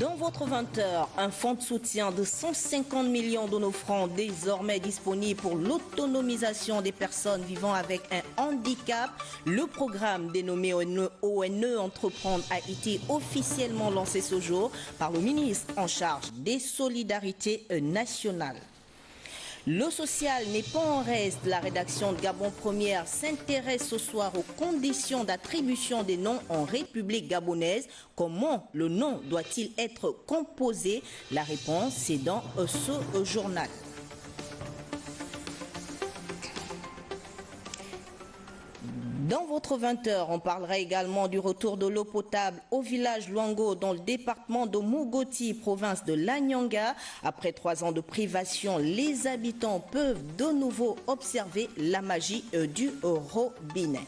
Dans votre 20h, un fonds de soutien de 150 millions de nos francs désormais disponible pour l'autonomisation des personnes vivant avec un handicap. Le programme dénommé ONE Entreprendre a été officiellement lancé ce jour par le ministre en charge des solidarités nationales. Le social n'est pas en reste. La rédaction de Gabon Première s'intéresse ce soir aux conditions d'attribution des noms en République gabonaise. Comment le nom doit-il être composé? La réponse, c'est dans ce journal. Dans votre 20h, on parlera également du retour de l'eau potable au village Luango dans le département de Mougoti, province de l'Anyanga. Après 3 ans de privation, les habitants peuvent de nouveau observer la magie du robinet.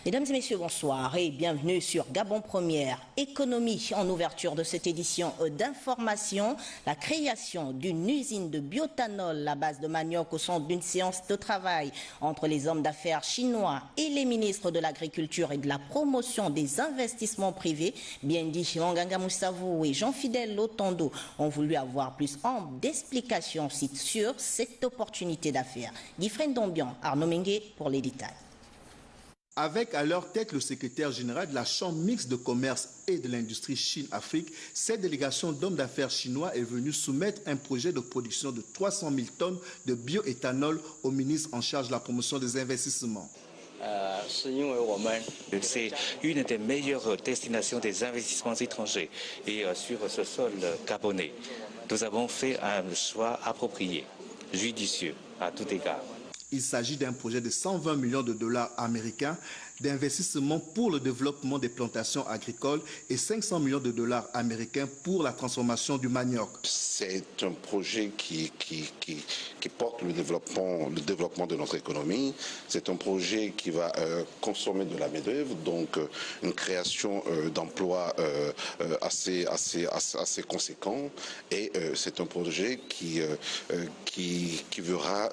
Mesdames et messieurs, bonsoir et bienvenue sur Gabon Première. Économie en ouverture de cette édition d'information. La création d'une usine de biotanol à base de manioc au centre d'une séance de travail entre les hommes d'affaires chinois et les ministres de l'Agriculture et de la promotion des investissements privés. Bien dit, Wanganga Moussavou et Jean-Fidèle Lotondo ont voulu avoir plus d'explications sur cette opportunité d'affaires. Guifren Dombian, Arnaud Mengue pour les détails. Avec à leur tête le secrétaire général de la Chambre mixte de commerce et de l'industrie Chine-Afrique, cette délégation d'hommes d'affaires chinois est venue soumettre un projet de production de 300 000 tonnes de bioéthanol au ministre en charge de la promotion des investissements. C'est une des meilleures destinations des investissements étrangers et sur ce sol gabonais. Nous avons fait un choix approprié, judicieux à tout égard. Il s'agit d'un projet de 120 millions de dollars américains d'investissement pour le développement des plantations agricoles et 500 millions de dollars américains pour la transformation du manioc. C'est un projet qui porte le développement de notre économie. C'est un projet qui va consommer de la main-d'œuvre, donc une création d'emplois assez conséquent. Et c'est un projet qui verra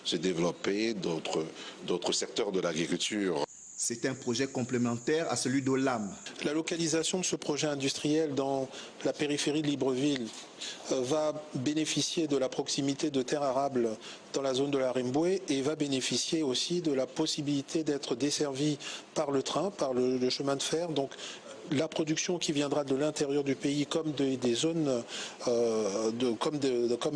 se développer d'autres secteurs de l'agriculture. C'est un projet complémentaire à celui d'Olam. La localisation de ce projet industriel dans la périphérie de Libreville va bénéficier de la proximité de terres arables dans la zone de la Rimboué et va bénéficier aussi de la possibilité d'être desservi par le train, par le chemin de fer. Donc, la production qui viendra de l'intérieur du pays comme des zones, comme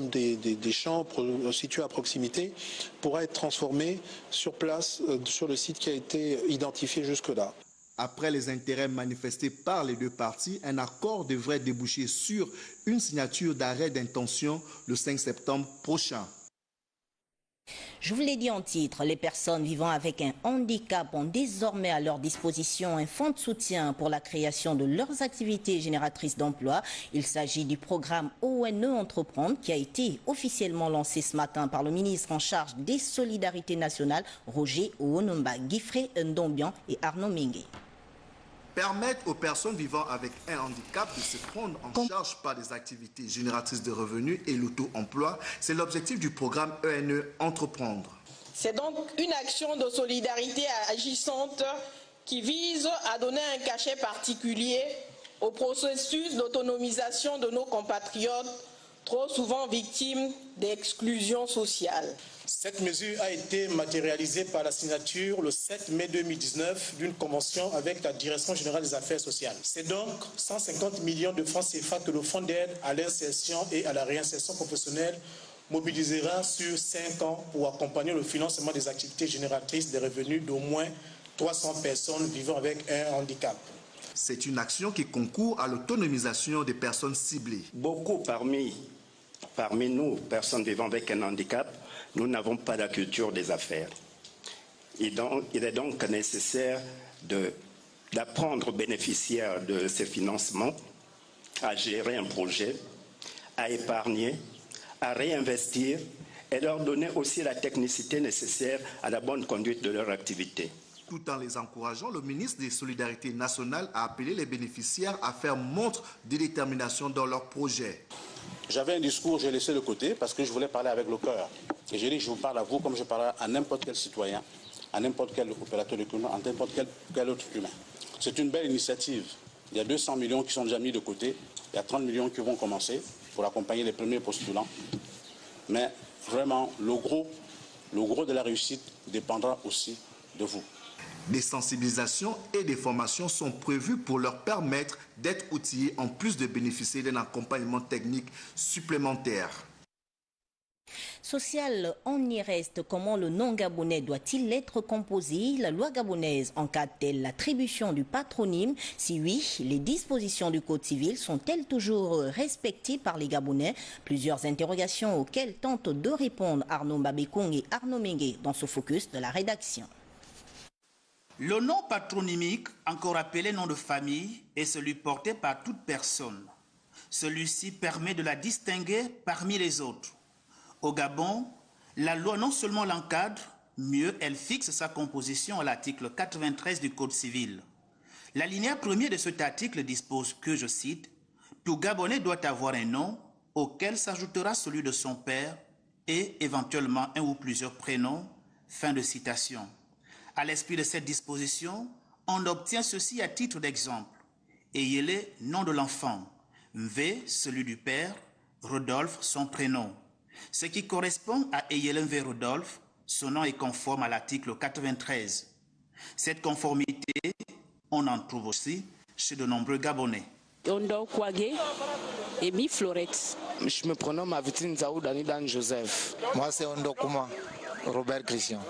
des champs situés à proximité, pourra être transformée sur place, sur le site qui a été identifié jusque-là. Après les intérêts manifestés par les deux parties, un accord devrait déboucher sur une signature d'arrêt d'intention le 5 septembre prochain. Je vous l'ai dit en titre, les personnes vivant avec un handicap ont désormais à leur disposition un fonds de soutien pour la création de leurs activités génératrices d'emplois. Il s'agit du programme ONE Entreprendre qui a été officiellement lancé ce matin par le ministre en charge des solidarités nationales, Roger Ouonumba, Guifré Ndombian et Arnaud Mengue. Permettre aux personnes vivant avec un handicap de se prendre en charge par des activités génératrices de revenus et l'auto-emploi, c'est l'objectif du programme ONE Entreprendre. C'est donc une action de solidarité agissante qui vise à donner un cachet particulier au processus d'autonomisation de nos compatriotes, trop souvent victimes d'exclusion sociale. Cette mesure a été matérialisée par la signature le 7 mai 2019 d'une convention avec la Direction générale des affaires sociales. C'est donc 150 millions de francs CFA que le Fonds d'aide à l'insertion et à la réinsertion professionnelle mobilisera sur 5 ans pour accompagner le financement des activités génératrices de revenus d'au moins 300 personnes vivant avec un handicap. C'est une action qui concourt à l'autonomisation des personnes ciblées. Beaucoup parmi nous, personnes vivant avec un handicap, nous n'avons pas la culture des affaires. Il est donc nécessaire d'apprendre aux bénéficiaires de ces financements à gérer un projet, à épargner, à réinvestir et leur donner aussi la technicité nécessaire à la bonne conduite de leur activité. Tout en les encourageant, le ministre des Solidarités nationales a appelé les bénéficiaires à faire montre de détermination dans leur projet. J'avais un discours, j'ai laissé de côté parce que je voulais parler avec le cœur. Et j'ai dit, je vous parle à vous comme je parle à n'importe quel citoyen, à n'importe quel opérateur économique, à n'importe quel autre humain. C'est une belle initiative Il y a 200 millions qui sont déjà mis de côté. Il y a 30 millions qui vont commencer pour accompagner les premiers postulants. Mais vraiment, le gros de la réussite dépendra aussi de vous. Des sensibilisations et des formations sont prévues pour leur permettre d'être outillés en plus de bénéficier d'un accompagnement technique supplémentaire. Social, on y reste. Comment le nom gabonais doit-il être composé? La loi gabonaise encadre-t-elle l'attribution du patronyme? Si oui, les dispositions du Code civil sont-elles toujours respectées par les Gabonais? Plusieurs interrogations auxquelles tentent de répondre Arnaud Mbabekong et Arnaud Mengue dans ce focus de la rédaction. Le nom patronymique, encore appelé nom de famille, est celui porté par toute personne. Celui-ci permet de la distinguer parmi les autres. Au Gabon, la loi non seulement l'encadre, mieux elle fixe sa composition à l'article 93 du Code civil. L'alinéa premier de cet article dispose que, je cite, « Tout Gabonais doit avoir un nom auquel s'ajoutera celui de son père et éventuellement un ou plusieurs prénoms. » Fin de citation. À l'esprit de cette disposition, on obtient ceci à titre d'exemple. Eyele, nom de l'enfant. Mvé, celui du père. Rodolphe, son prénom. Ce qui correspond à Eyele Mvé Rodolphe, son nom est conforme à l'article 93. Cette conformité, on en trouve aussi chez de nombreux Gabonais. Ondo Kwage et Mi Florette. Je me prénomme Avitine Zaoud Anidan Joseph. Moi, c'est Ondo Kouma, Robert Christian.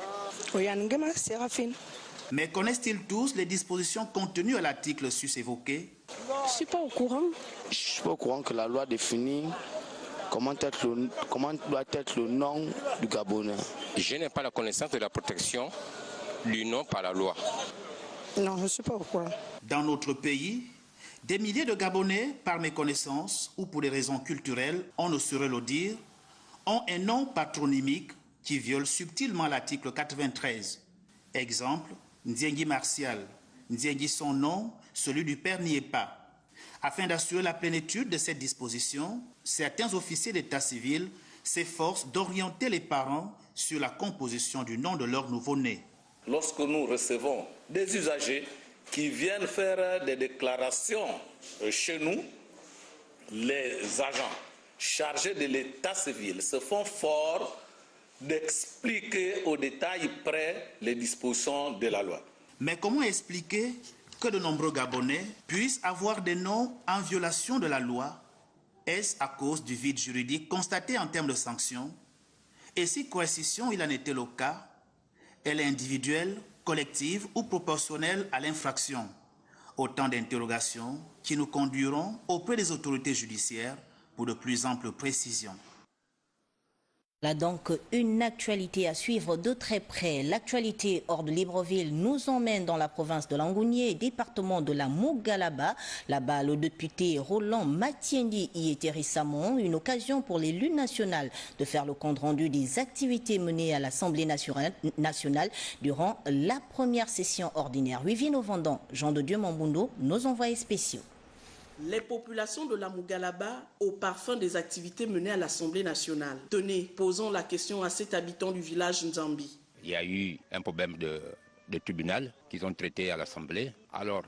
Mais connaissent-ils tous les dispositions contenues à l'article sus-évoqué? Je ne suis pas au courant. Je ne suis pas au courant que la loi définit comment doit être le nom du Gabonais. Je n'ai pas la connaissance de la protection du nom par la loi. Non, je ne suis pas au courant. Dans notre pays, des milliers de Gabonais, par méconnaissance ou pour des raisons culturelles, on ne saurait le dire, ont un nom patronymique qui viole subtilement l'article 93. Exemple, Ndiengi Martial. Ndiengi son nom, celui du père n'y est pas. Afin d'assurer la plénitude de cette disposition, certains officiers d'état civil s'efforcent d'orienter les parents sur la composition du nom de leur nouveau-né. Lorsque nous recevons des usagers qui viennent faire des déclarations chez nous, les agents chargés de l'état civil se font fort d'expliquer au détail près les dispositions de la loi. Mais comment expliquer que de nombreux Gabonais puissent avoir des noms en violation de la loi? Est-ce à cause du vide juridique constaté en termes de sanctions? Et si coercition il en était le cas, elle est individuelle, collective ou proportionnelle à l'infraction? Autant d'interrogations qui nous conduiront auprès des autorités judiciaires pour de plus amples précisions. Là donc une actualité à suivre de très près. L'actualité hors de Libreville nous emmène dans la province de Langounié, département de la Mougalaba. Là-bas, le député Roland Matiendi y était récemment, une occasion pour l'élu national de faire le compte-rendu des activités menées à l'Assemblée nationale durant la première session ordinaire. Vivino Vendant, Jean de Dieu Mambundo, nos envoyés spéciaux. Les populations de la Mougalaba au parfum des activités menées à l'Assemblée nationale. Tenez, posons la question à cet habitant du village Nzambi. Il y a eu un problème de tribunal qu'ils ont traité à l'Assemblée. Alors,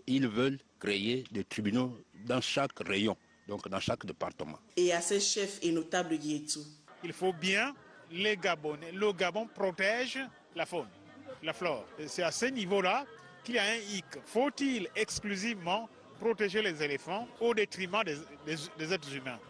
ils veulent créer des tribunaux dans chaque rayon, donc dans chaque département. Et à ces chefs et notables Guietou. Il faut bien, les Gabonais, le Gabon protège la faune, la flore. C'est à ce niveau-là qu'il y a un hic. Faut-il exclusivement protéger les éléphants au détriment des êtres humains?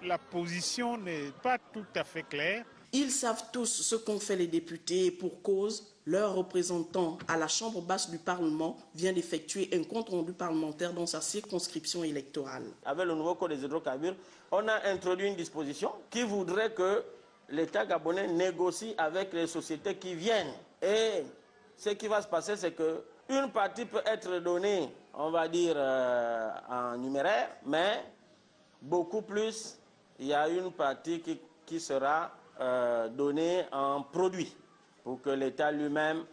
La position n'est pas tout à fait claire. Ils savent tous ce qu'ont fait les députés et pour cause, leur représentant à la Chambre basse du Parlement vient d'effectuer un compte-rendu parlementaire dans sa circonscription électorale. Avec le nouveau code des hydrocarbures, on a introduit une disposition qui voudrait que l'État gabonais négocie avec les sociétés qui viennent. Et ce qui va se passer, c'est qu'une partie peut être donnée, on va dire, en numéraire, mais beaucoup plus, il y a une partie qui sera donnée en produits pour que l'État lui-même,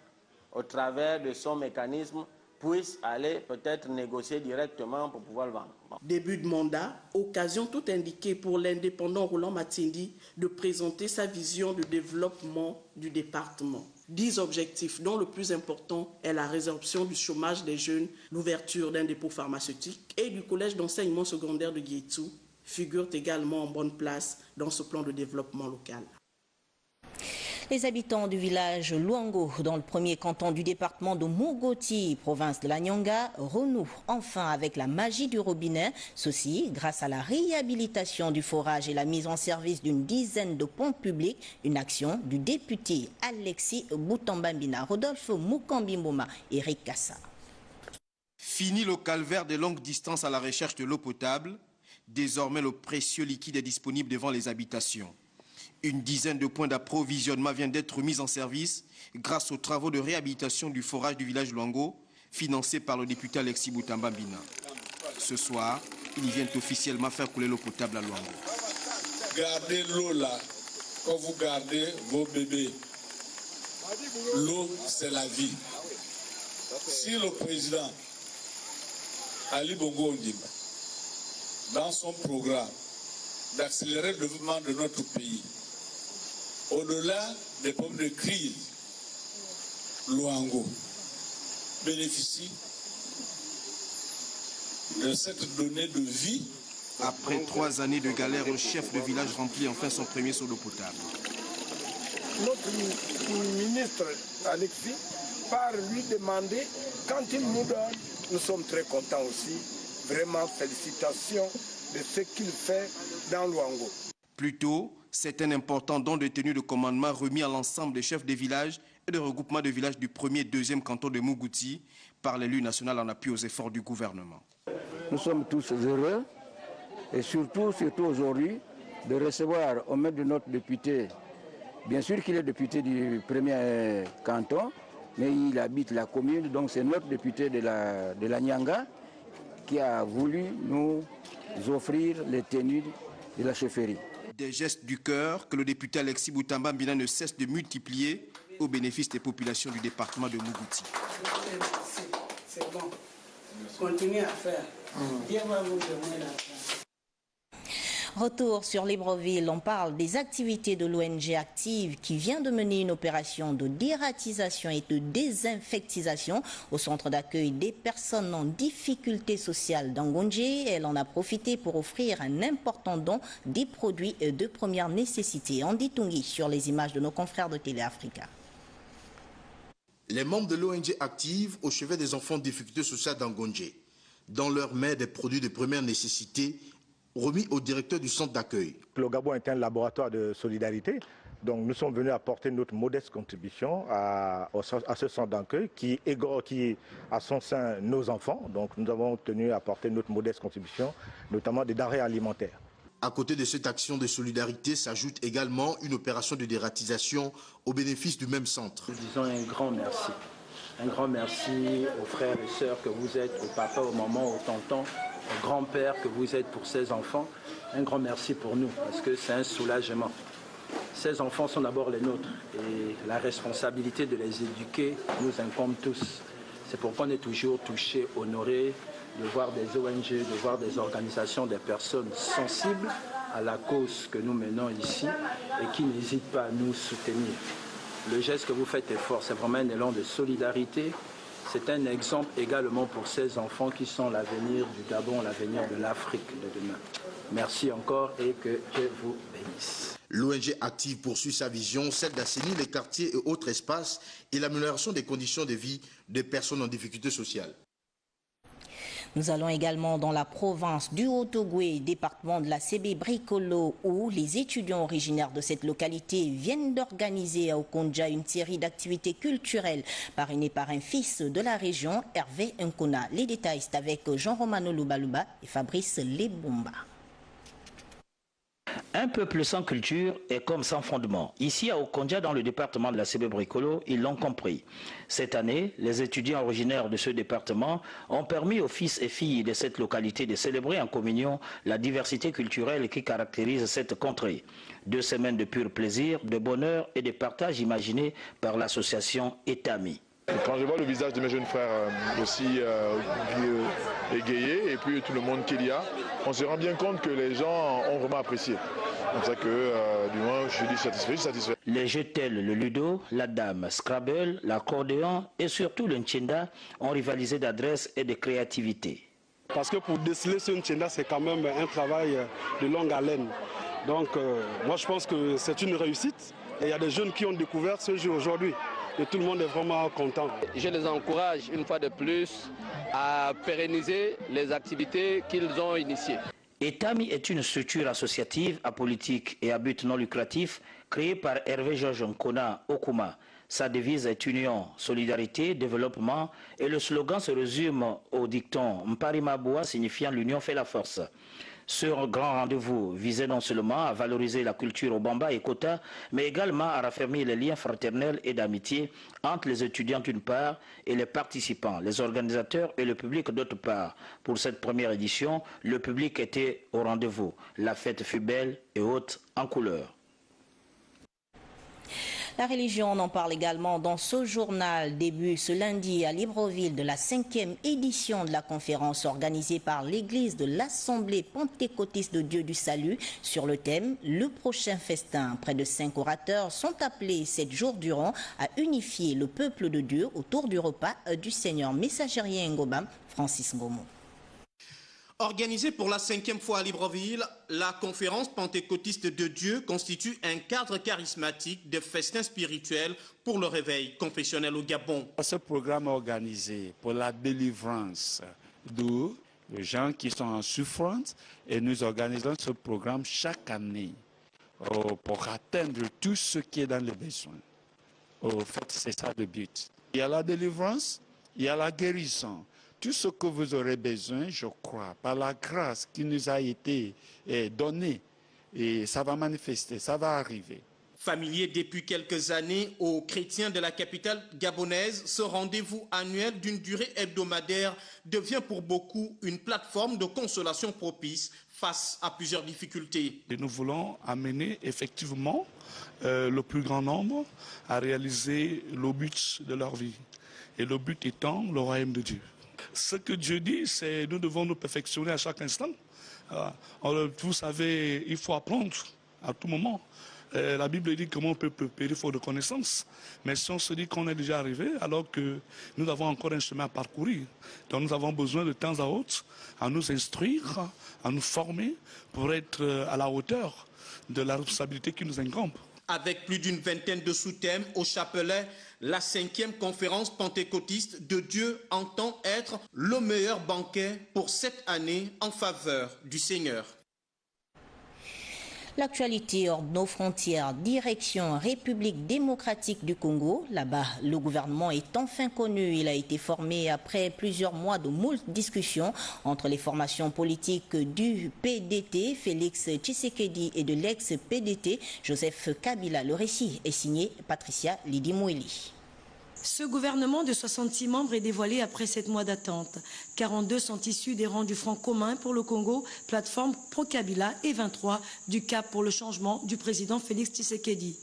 au travers de son mécanisme, puisse aller peut-être négocier directement pour pouvoir le vendre. Début de mandat, occasion tout indiquée pour l'indépendant Roland Matiendi de présenter sa vision de développement du département. 10 objectifs, dont le plus important est la résorption du chômage des jeunes, l'ouverture d'un dépôt pharmaceutique et du collège d'enseignement secondaire de Guétou, figurent également en bonne place dans ce plan de développement local. Les habitants du village Luango, dans le premier canton du département de Mogoti, province de la Nyanga, renouent enfin avec la magie du robinet. Ceci grâce à la réhabilitation du forage et la mise en service d'une dizaine de pompes publiques, une action du député Alexis Boutambambina, Rodolphe Mukambimboma et Eric Kassa. Fini le calvaire des longues distances à la recherche de l'eau potable. Désormais, le précieux liquide est disponible devant les habitations. Une dizaine de points d'approvisionnement vient d'être mis en service grâce aux travaux de réhabilitation du forage du village Luango, financés par le député Alexis Boutambambina. Ce soir, ils viennent officiellement faire couler l'eau potable à Luango. Gardez l'eau là, quand vous gardez vos bébés. L'eau, c'est la vie. Si le président Ali Bongo Ondimba, dans son programme d'accélérer le développement de notre pays, au-delà des problèmes de crise, Luango bénéficie de cette donnée de vie. Après 3 années de galère, le chef de village remplit enfin son premier seau d'eau potable. Notre ministre Alexis part lui demander, quand il nous donne, nous sommes très contents aussi. Vraiment, félicitations de ce qu'il fait dans Luango. Plus tôt, c'est un important don de tenue de commandement remis à l'ensemble des chefs des villages et de regroupement de villages du 1er et 2e canton de Mogoti par l'élu national en appui aux efforts du gouvernement. Nous sommes tous heureux et surtout aujourd'hui, de recevoir au maître de notre député, bien sûr qu'il est député du 1er canton, mais il habite la commune, donc c'est notre député de la Nyanga qui a voulu nous offrir les tenues de la chefferie. Des gestes du cœur que le député Alexis Boutambambina ne cesse de multiplier au bénéfice des populations du département de Mogoti. C'est bon. Continuez à faire. Dieu va vous donner la fin. Retour sur Libreville, on parle des activités de l'ONG Active qui vient de mener une opération de dératisation et de désinfectisation au centre d'accueil des personnes en difficulté sociale d'Angonje. Elle en a profité pour offrir un important don des produits de première nécessité. Andy Tungi sur les images de nos confrères de Télé Africa. Les membres de l'ONG Active au chevet des enfants en difficulté sociale d'Angonje, dans leur main des produits de première nécessité remis au directeur du centre d'accueil. Le Gabon est un laboratoire de solidarité, donc nous sommes venus apporter notre modeste contribution à ce centre d'accueil qui a son sein nos enfants. Donc nous avons tenu à apporter notre modeste contribution, notamment des denrées alimentaires. À côté de cette action de solidarité s'ajoute également une opération de dératisation au bénéfice du même centre. Nous disons un grand merci. Un grand merci aux frères et sœurs que vous êtes, aux papas, aux mamans, aux tontons, aux grands-pères que vous êtes pour ces enfants. Un grand merci pour nous, parce que c'est un soulagement. Ces enfants sont d'abord les nôtres et la responsabilité de les éduquer nous incombe tous. C'est pourquoi on est toujours touché, honoré de voir des ONG, de voir des organisations, des personnes sensibles à la cause que nous menons ici et qui n'hésitent pas à nous soutenir. Le geste que vous faites est fort, c'est vraiment un élan de solidarité. C'est un exemple également pour ces enfants qui sont l'avenir du Gabon, l'avenir de l'Afrique de demain. Merci encore et que Dieu vous bénisse. L'ONG Active poursuit sa vision, celle d'assainir les quartiers et autres espaces et l'amélioration des conditions de vie des personnes en difficulté sociale. Nous allons également dans la province du Haut-Ogooué, département de la CB Bricolo, où les étudiants originaires de cette localité viennent d'organiser à Okonja une série d'activités culturelles parrainées par un fils de la région, Hervé Nkona. Les détails, c'est avec Jean-Romano Lubaluba et Fabrice Lebomba. Un peuple sans culture est comme sans fondement. Ici à Okonja, dans le département de la CB Bricolo, ils l'ont compris. Cette année, les étudiants originaires de ce département ont permis aux fils et filles de cette localité de célébrer en communion la diversité culturelle qui caractérise cette contrée. 2 semaines de pur plaisir, de bonheur et de partage imaginés par l'association Etami. Quand je vois le visage de mes jeunes frères aussi égayé et puis tout le monde qu'il y a, on se rend bien compte que les gens ont vraiment apprécié. C'est pour ça que du moins je suis satisfait. Les jeux tels le ludo, la dame, Scrabble, l'accordéon et surtout le nchenda ont rivalisé d'adresse et de créativité. Parce que pour déceler ce nchenda, c'est quand même un travail de longue haleine. Donc moi je pense que c'est une réussite et il y a des jeunes qui ont découvert ce jeu aujourd'hui. Et tout le monde est vraiment content. Je les encourage une fois de plus à pérenniser les activités qu'ils ont initiées. ETAMI est une structure associative, apolitique et à but non lucratif créée par Hervé Georges Nkona Okuma. Sa devise est union, solidarité, développement et le slogan se résume au dicton Mparimaboua signifiant l'union fait la force. Ce grand rendez-vous visait non seulement à valoriser la culture au Bamba et Kota, mais également à raffermir les liens fraternels et d'amitié entre les étudiants d'une part et les participants, les organisateurs et le public d'autre part. Pour cette première édition, le public était au rendez-vous. La fête fut belle et haute en couleurs. La religion, on en parle également dans ce journal. Début ce lundi à Libreville de la 5e édition de la conférence organisée par l'Église de l'Assemblée pentecôtiste de Dieu du Salut sur le thème « Le prochain festin ». Près de 5 orateurs sont appelés 7 jours durant à unifier le peuple de Dieu autour du repas du Seigneur. Messagerie Ngobam, Francis Ngomo. Organisée pour la 5e fois à Libreville, la conférence pentecôtiste de Dieu constitue un cadre charismatique de festins spirituels pour le réveil confessionnel au Gabon. Ce programme est organisé pour la délivrance de gens qui sont en souffrance et nous organisons ce programme chaque année pour atteindre tout ce qui est dans les besoins. Au fait, c'est ça le but. Il y a la délivrance, il y a la guérison. Tout ce que vous aurez besoin, je crois, par la grâce qui nous a été donnée, et ça va manifester, ça va arriver. Familier depuis quelques années aux chrétiens de la capitale gabonaise, ce rendez-vous annuel d'une durée hebdomadaire devient pour beaucoup une plateforme de consolation propice face à plusieurs difficultés. Et nous voulons amener effectivement le plus grand nombre à réaliser le but de leur vie. Et le but étant le royaume de Dieu. Ce que Dieu dit, c'est que nous devons nous perfectionner à chaque instant. Vous savez, il faut apprendre à tout moment. La Bible dit comment on peut périr faute de connaissance. Mais si on se dit qu'on est déjà arrivé, alors que nous avons encore un chemin à parcourir. Donc nous avons besoin de temps à autre à nous instruire, à nous former pour être à la hauteur de la responsabilité qui nous incombe. Avec plus d'une vingtaine de sous-thèmes au chapelet, la 5e conférence pentecôtiste de Dieu entend être le meilleur banquet pour cette année en faveur du Seigneur. L'actualité hors de nos frontières, direction République démocratique du Congo. Là-bas, le gouvernement est enfin connu. Il a été formé après plusieurs mois de moult discussions entre les formations politiques du PDT, Félix Tshisekedi, et de l'ex-PDT, Joseph Kabila. Le récit est signé Patricia Lidimoueli. Ce gouvernement de 66 membres est dévoilé après 7 mois d'attente. 42 sont issus des rangs du Front commun pour le Congo, plateforme pro-Kabila, et 23 du Cap pour le changement du président Félix Tshisekedi.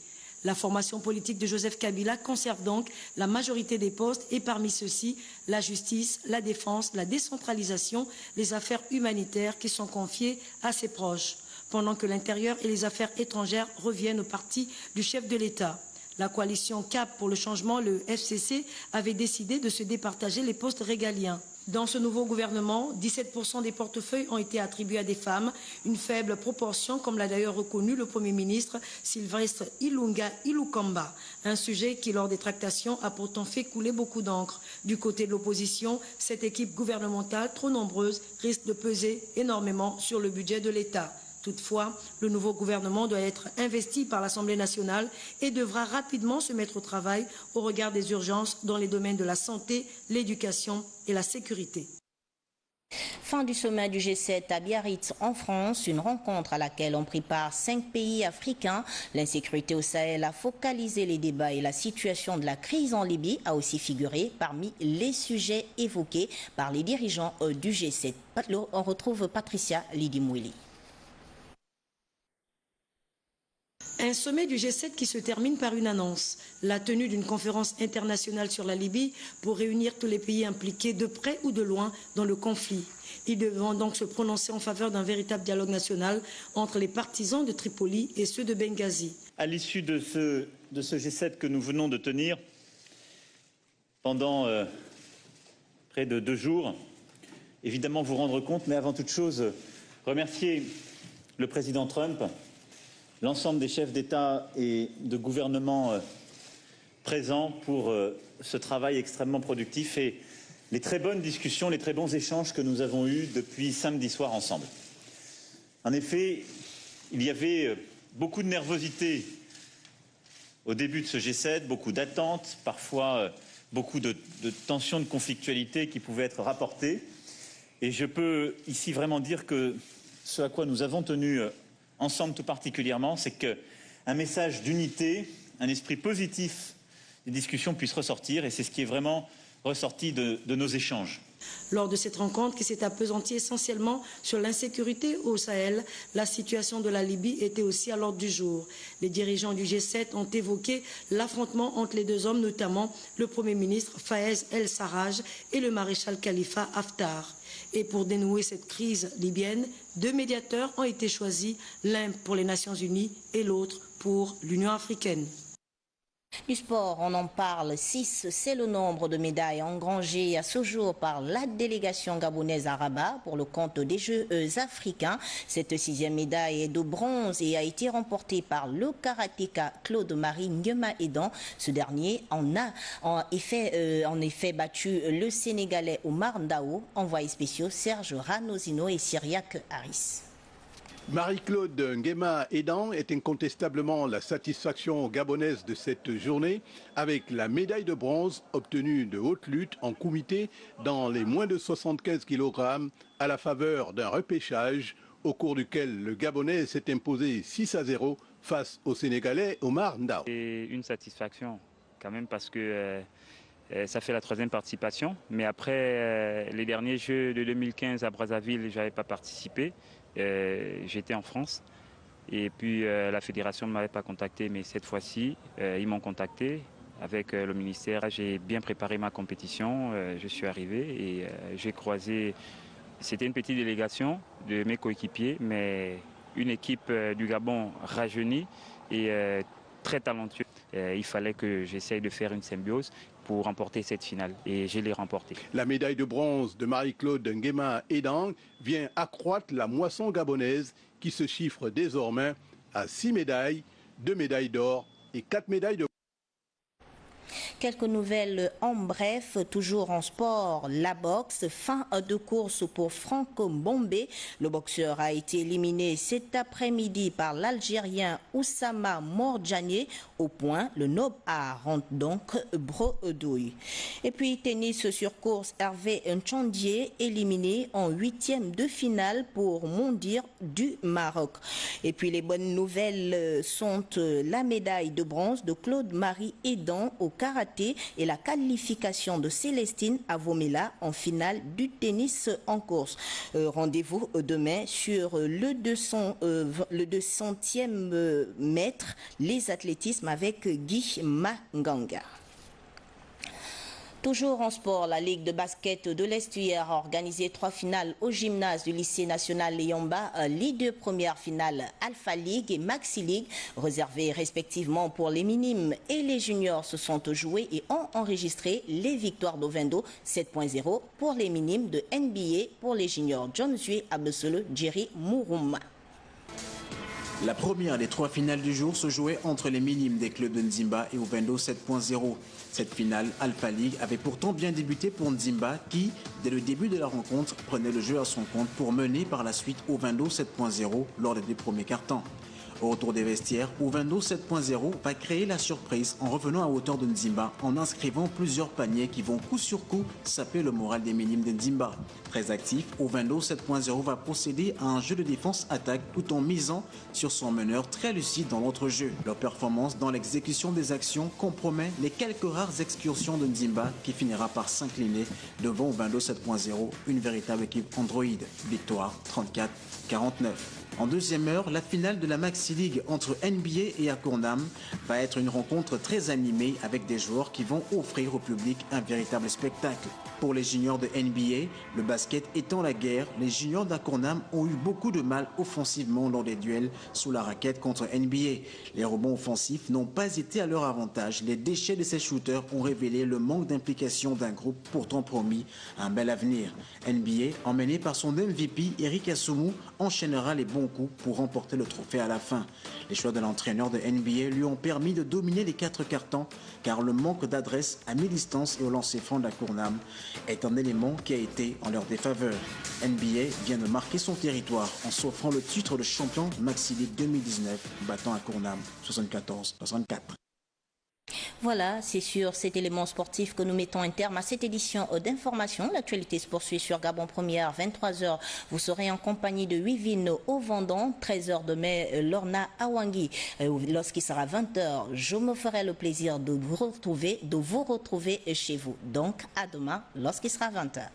La formation politique de Joseph Kabila conserve donc la majorité des postes et parmi ceux-ci, la justice, la défense, la décentralisation, les affaires humanitaires qui sont confiées à ses proches, pendant que l'intérieur et les affaires étrangères reviennent au parti du chef de l'État. La coalition CAP pour le changement, le FCC, avait décidé de se départager les postes régaliens. Dans ce nouveau gouvernement, 17% des portefeuilles ont été attribués à des femmes, une faible proportion, comme l'a d'ailleurs reconnu le Premier ministre Sylvestre Ilunga Ilukamba, un sujet qui, lors des tractations, a pourtant fait couler beaucoup d'encre. Du côté de l'opposition, cette équipe gouvernementale, trop nombreuse, risque de peser énormément sur le budget de l'État. Toutefois, le nouveau gouvernement doit être investi par l'Assemblée nationale et devra rapidement se mettre au travail au regard des urgences dans les domaines de la santé, l'éducation et la sécurité. Fin du sommet du G7 à Biarritz en France, une rencontre à laquelle ont pris part 5 pays africains. L'insécurité au Sahel a focalisé les débats et la situation de la crise en Libye a aussi figuré parmi les sujets évoqués par les dirigeants du G7. On retrouve Patricia Lidimoueli. Un sommet du G7 qui se termine par une annonce, la tenue d'une conférence internationale sur la Libye pour réunir tous les pays impliqués de près ou de loin dans le conflit. Ils devront donc se prononcer en faveur d'un véritable dialogue national entre les partisans de Tripoli et ceux de Benghazi. À l'issue de ce G7 que nous venons de tenir, pendant près de 2 jours, évidemment vous rendre compte, mais avant toute chose, remercier le président Trump, l'ensemble des chefs d'État et de gouvernement présents pour ce travail extrêmement productif et les très bonnes discussions, les très bons échanges que nous avons eus depuis samedi soir ensemble. En effet, il y avait beaucoup de nervosité au début de ce G7, beaucoup d'attentes, parfois beaucoup de tensions, de conflictualité qui pouvaient être rapportées. Et je peux ici vraiment dire que ce à quoi nous avons tenu ensemble tout particulièrement, c'est qu'un message d'unité, un esprit positif des discussions puisse ressortir, et c'est ce qui est vraiment ressorti de nos échanges. Lors de cette rencontre qui s'est appesantie essentiellement sur l'insécurité au Sahel, la situation de la Libye était aussi à l'ordre du jour. Les dirigeants du G7 ont évoqué l'affrontement entre les 2 hommes, notamment le Premier ministre Fayez El-Sarraj et le maréchal Khalifa Haftar. Et pour dénouer cette crise libyenne, 2 médiateurs ont été choisis, l'un pour les Nations Unies et l'autre pour l'Union africaine. Du sport, on en parle. 6, c'est le nombre de médailles engrangées à ce jour par la délégation gabonaise à Rabat pour le compte des Jeux africains. Cette 6e médaille est de bronze et a été remportée par le karatéka Claude-Marie Nguema-Edan. Ce dernier en effet battu le Sénégalais Omar Ndao, envoyés spéciaux Serge Ranosino et Cyriaque Harris. Marie-Claude Nguema-Edan est incontestablement la satisfaction gabonaise de cette journée avec la médaille de bronze obtenue de haute lutte en comité dans les moins de 75 kg à la faveur d'un repêchage au cours duquel le Gabonais s'est imposé 6-0 face au Sénégalais Omar Ndao. C'est une satisfaction quand même parce que ça fait la 3e participation, mais après les derniers Jeux de 2015 à Brazzaville, je n'avais pas participé. J'étais en France et puis la fédération ne m'avait pas contacté, mais cette fois-ci ils m'ont contacté avec le ministère. J'ai bien préparé ma compétition, je suis arrivé et j'ai croisé, c'était une petite délégation de mes coéquipiers, mais une équipe du Gabon rajeunie et très talentueuse. Il fallait que j'essaye de faire une symbiose pour remporter cette finale et je l'ai remportée. La médaille de bronze de Marie-Claude Nguema-Edan vient accroître la moisson gabonaise qui se chiffre désormais à 6 médailles, 2 médailles d'or et 4 médailles de bronze. Quelques nouvelles en bref, toujours en sport, la boxe, fin de course pour Franco Bombé. Le boxeur a été éliminé cet après-midi par l'Algérien Oussama Mordjanier. Au point, le Nob A rentre donc bredouille. Et puis tennis sur course, Hervé Nchandier éliminé en 8e de finale pour Mondir du Maroc. Et puis les bonnes nouvelles sont la médaille de bronze de Claude-Marie Edan au karaté et la qualification de Célestine Avomela en finale du tennis en course. Rendez-vous demain sur le 200e mètre, les athlétismes avec Guy Manganga. Toujours en sport, la Ligue de basket de l'Estuaire a organisé 3 finales au gymnase du lycée national Léomba. Les 2 premières finales Alpha League et Maxi League, réservées respectivement pour les minimes et les juniors, se sont jouées et ont enregistré les victoires d'Ovendo 7.0 pour les minimes, de NBA pour les juniors John Zue Abesolo Jerry Mourouma. La première des 3 finales du jour se jouait entre les minimes des clubs de Nzimba et Ovendo 7.0. Cette finale Alpha League avait pourtant bien débuté pour Nzimba qui, dès le début de la rencontre, prenait le jeu à son compte pour mener par la suite Ovendo 7.0 lors des 2 premiers quart-temps. Au retour des vestiaires, Ovendo 7.0 va créer la surprise en revenant à hauteur de Nzimba en inscrivant plusieurs paniers qui vont coup sur coup saper le moral des minimes de Nzimba. Très actif, Ovendo 7.0 va procéder à un jeu de défense-attaque tout en misant sur son meneur très lucide dans l'autre jeu. Leur performance dans l'exécution des actions compromet les quelques rares excursions de Nzimba qui finira par s'incliner devant Ovendo 7.0, une véritable équipe Android. Victoire 34-49. En deuxième heure, la finale de la Maxi League entre NBA et Akournam va être une rencontre très animée avec des joueurs qui vont offrir au public un véritable spectacle. Pour les juniors de NBA, le basket étant la guerre, les juniors d'Akournam ont eu beaucoup de mal offensivement lors des duels sous la raquette contre NBA. Les rebonds offensifs n'ont pas été à leur avantage. Les déchets de ces shooters ont révélé le manque d'implication d'un groupe pourtant promis un bel avenir. NBA, emmené par son MVP Eric Assoumou, enchaînera les bons coups pour remporter le trophée à la fin. Les choix de l'entraîneur de NBA lui ont permis de dominer les 4 quarts-temps car le manque d'adresse à mi-distance et au lancer franc d'Akournam est un élément qui a été en leur défaveur. NBA vient de marquer son territoire en s'offrant le titre de champion Maxi League 2019, battant Akournam 74-64. Voilà, c'est sur cet élément sportif que nous mettons un terme à cette édition d'information. L'actualité se poursuit sur Gabon Première, 23h. Vous serez en compagnie de Wivine au Vendon, 13h de mai, Lorna Awangi. Lorsqu'il sera 20h, je me ferai le plaisir de vous retrouver chez vous. Donc, à demain, lorsqu'il sera 20h.